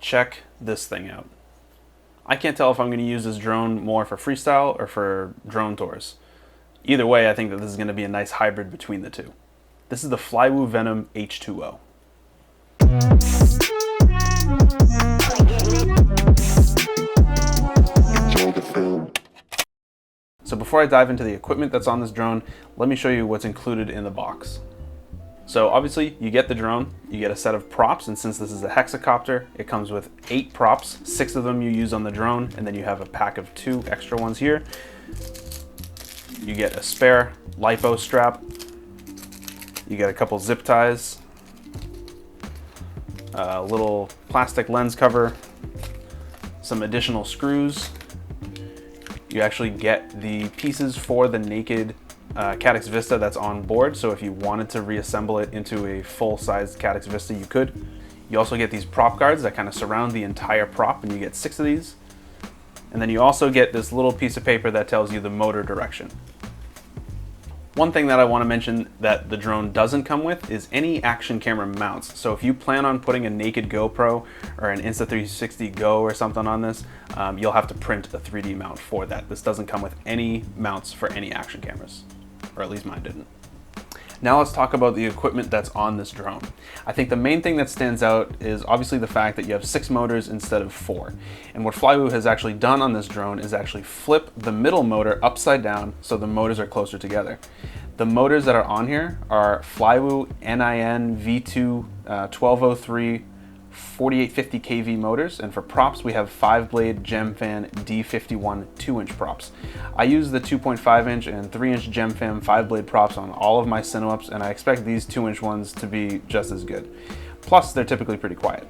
check this thing out. I can't tell if I'm going to use this drone more for freestyle or for drone tours. Either way, I think that this is going to be a nice hybrid between the two. This is the Flywoo Venom H20. So before I dive into the equipment that's on this drone, let me show you what's included in the box. So obviously you get the drone, you get a set of props, and since this is a hexacopter, it comes with 8 props. 6 of them you use on the drone, and then you have a pack of 2 extra ones here. You get a spare LiPo strap, you get a couple zip ties, a little plastic lens cover, some additional screws. You actually get the pieces for the naked Caddx Vista that's on board, so if you wanted to reassemble it into a full-sized Caddx Vista, you could. You also get these prop guards that kind of surround the entire prop, and you get 6 of these. And then you also get this little piece of paper that tells you the motor direction. One thing that I want to mention that the drone doesn't come with is any action camera mounts. So if you plan on putting a naked GoPro or an Insta360 Go or something on this, you'll have to print a 3D mount for that. This doesn't come with any mounts for any action cameras, or at least mine didn't. Now let's talk about the equipment that's on this drone. I think the main thing that stands out is obviously the fact that you have 6 motors instead of 4. And what Flywoo has actually done on this drone is actually flip the middle motor upside down so the motors are closer together. The motors that are on here are Flywoo NIN V2 1203 4850 kV motors, and for props we have 5-blade Gemfan D51 2-inch props. I use the 2.5-inch and 3-inch Gemfan 5-blade props on all of my Cinewups, and I expect these 2-inch ones to be just as good. Plus, they're typically pretty quiet.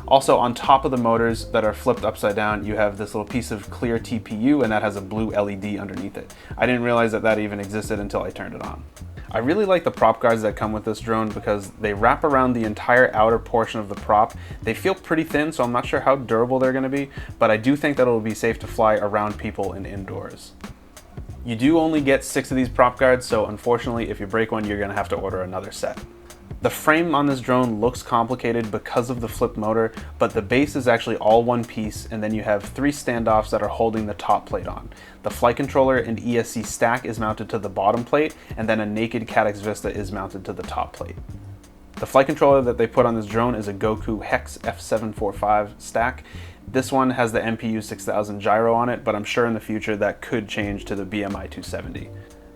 Also, on top of the motors that are flipped upside down, you have this little piece of clear TPU, and that has a blue LED underneath it. I didn't realize that that even existed until I turned it on. I really like the prop guards that come with this drone because they wrap around the entire outer portion of the prop. They feel pretty thin, so I'm not sure how durable they're going to be, but I do think that it'll be safe to fly around people and indoors. You do only get 6 of these prop guards, so unfortunately if you break one, you're going to have to order another set. The frame on this drone looks complicated because of the flip motor, but the base is actually all one piece, and then you have 3 standoffs that are holding the top plate on. The flight controller and ESC stack is mounted to the bottom plate, and then a naked Caddx Vista is mounted to the top plate. The flight controller that they put on this drone is a Goku Hex F745 stack. This one has the MPU 6000 gyro on it, but I'm sure in the future that could change to the BMI 270.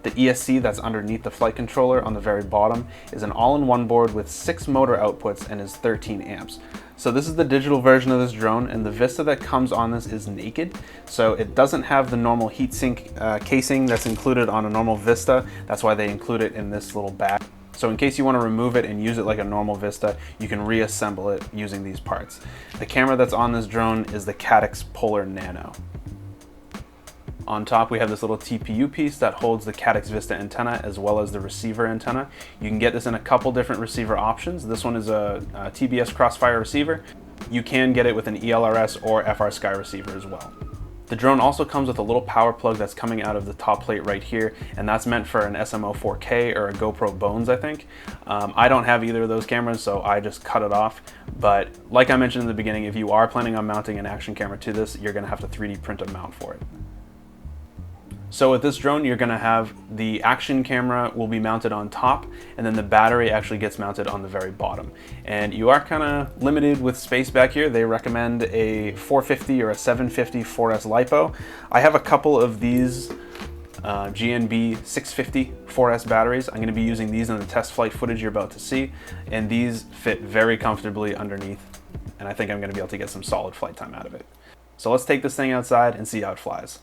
The ESC that's underneath the flight controller on the very bottom is an all-in-one board with 6 motor outputs and is 13 amps. So this is the digital version of this drone, and the Vista that comes on this is naked, so it doesn't have the normal heatsink casing that's included on a normal Vista. That's why they include it in this little bag. So in case you want to remove it and use it like a normal Vista, you can reassemble it using these parts. The camera that's on this drone is the Caddx Polar Nano. On top we have this little TPU piece that holds the Caddx Vista antenna as well as the receiver antenna. You can get this in a couple different receiver options. This one is a TBS Crossfire receiver. You can get it with an ELRS or FR Sky receiver as well. The drone also comes with a little power plug that's coming out of the top plate right here, and that's meant for an SMO 4K or a GoPro Bones, I think. I don't have either of those cameras, so I just cut it off. But like I mentioned in the beginning, if you are planning on mounting an action camera to this, you're gonna have to 3D print a mount for it. So with this drone, you're gonna have the action camera will be mounted on top, and then the battery actually gets mounted on the very bottom. And you are kind of limited with space back here. They recommend a 450 or a 750 4S LiPo. I have a couple of these GNB 650 4S batteries. I'm gonna be using these in the test flight footage you're about to see, and these fit very comfortably underneath, and I think I'm gonna be able to get some solid flight time out of it. So let's take this thing outside and see how it flies.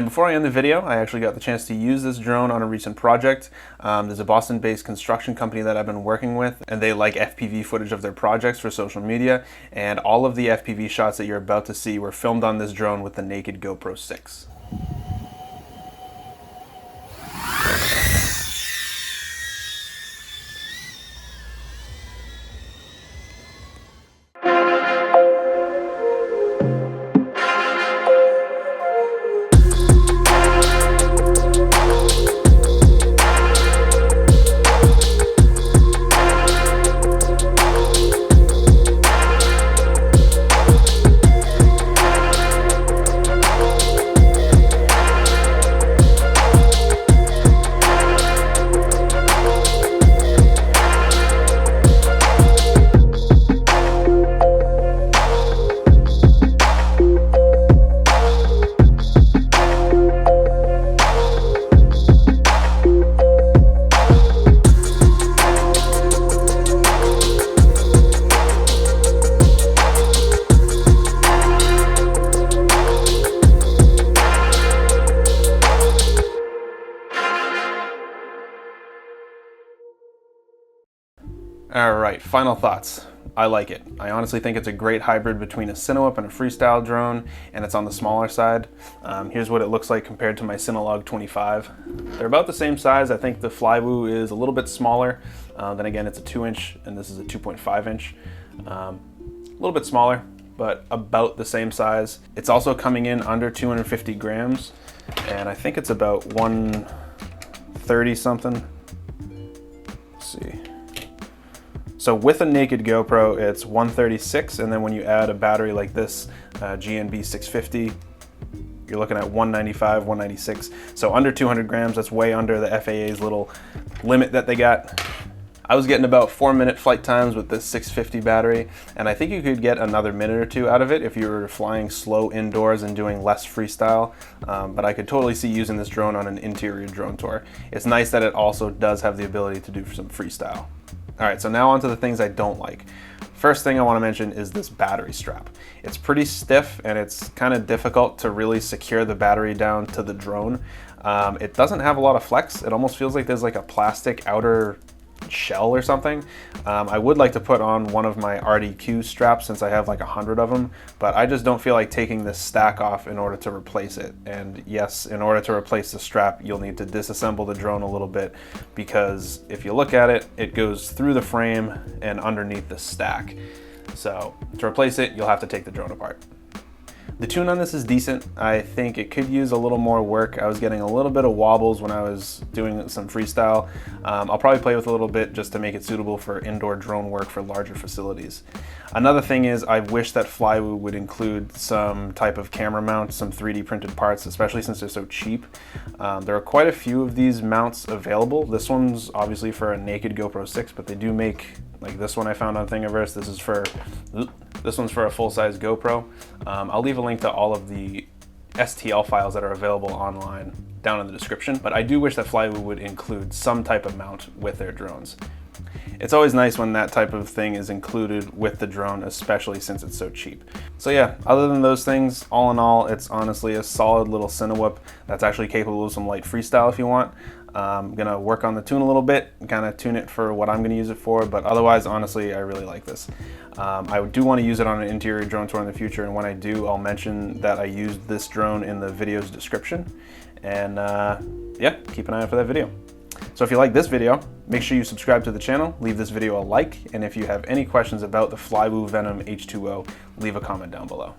And before I end the video, I actually got the chance to use this drone on a recent project. There's a Boston-based construction company that I've been working with, and they like FPV footage of their projects for social media, and all of the FPV shots that you're about to see were filmed on this drone with the naked GoPro 6. All right, final thoughts. I like it. I honestly think it's a great hybrid between a Cinewhip and a freestyle drone, and it's on the smaller side. Here's what it looks like compared to my Cinelog 25. They're about the same size. I think the Flywoo is a little bit smaller. Then again, it's a 2-inch, and this is a 2.5-inch. A little bit smaller, but about the same size. It's also coming in under 250 grams, and I think it's about 130 something. Let's see. So with a naked GoPro, it's 136, and then when you add a battery like this, GNB 650, you're looking at 195, 196. So under 200 grams, that's way under the FAA's little limit that they got. I was getting about 4-minute flight times with this 650 battery, and I think you could get another minute or two out of it if you were flying slow indoors and doing less freestyle, but I could totally see using this drone on an interior drone tour. It's nice that it also does have the ability to do some freestyle. All right, so now on to the things I don't like. First thing I want to mention is this battery strap. It's pretty stiff and it's kind of difficult to really secure the battery down to the drone. It doesn't have a lot of flex. It almost feels like there's like a plastic outer shell or something. I would like to put on one of my RDQ straps since I have like 100 of them, but I just don't feel like taking this stack off in order to replace it. And yes, in order to replace the strap, you'll need to disassemble the drone a little bit, because if you look at it, it goes through the frame and underneath the stack. So to replace it, you'll have to take the drone apart. The tune on this is decent. I think it could use a little more work. I was getting a little bit of wobbles when I was doing some freestyle. I'll probably play with a little bit just to make it suitable for indoor drone work for larger facilities. Another thing is I wish that Flywoo would include some type of camera mount, some 3D printed parts, especially since they're so cheap. There are quite a few of these mounts available. This one's obviously for a naked GoPro 6, but they do make, like this one I found on Thingiverse. This one's for a full-size GoPro. I'll leave a link to all of the STL files that are available online down in the description, but I do wish that Flywoo would include some type of mount with their drones. It's always nice when that type of thing is included with the drone, especially since it's so cheap. So yeah, other than those things, all in all, it's honestly a solid little Cinewhip that's actually capable of some light freestyle if you want. I'm gonna work on the tune a little bit, kind of tune it for what I'm gonna use it for, but otherwise, honestly, I really like this. I do want to use it on an interior drone tour in the future, and when I do, I'll mention that I used this drone in the video's description. And yeah, keep an eye out for that video. So if you like this video, make sure you subscribe to the channel, leave this video a like, and if you have any questions about the Flywoo Venom H20, leave a comment down below.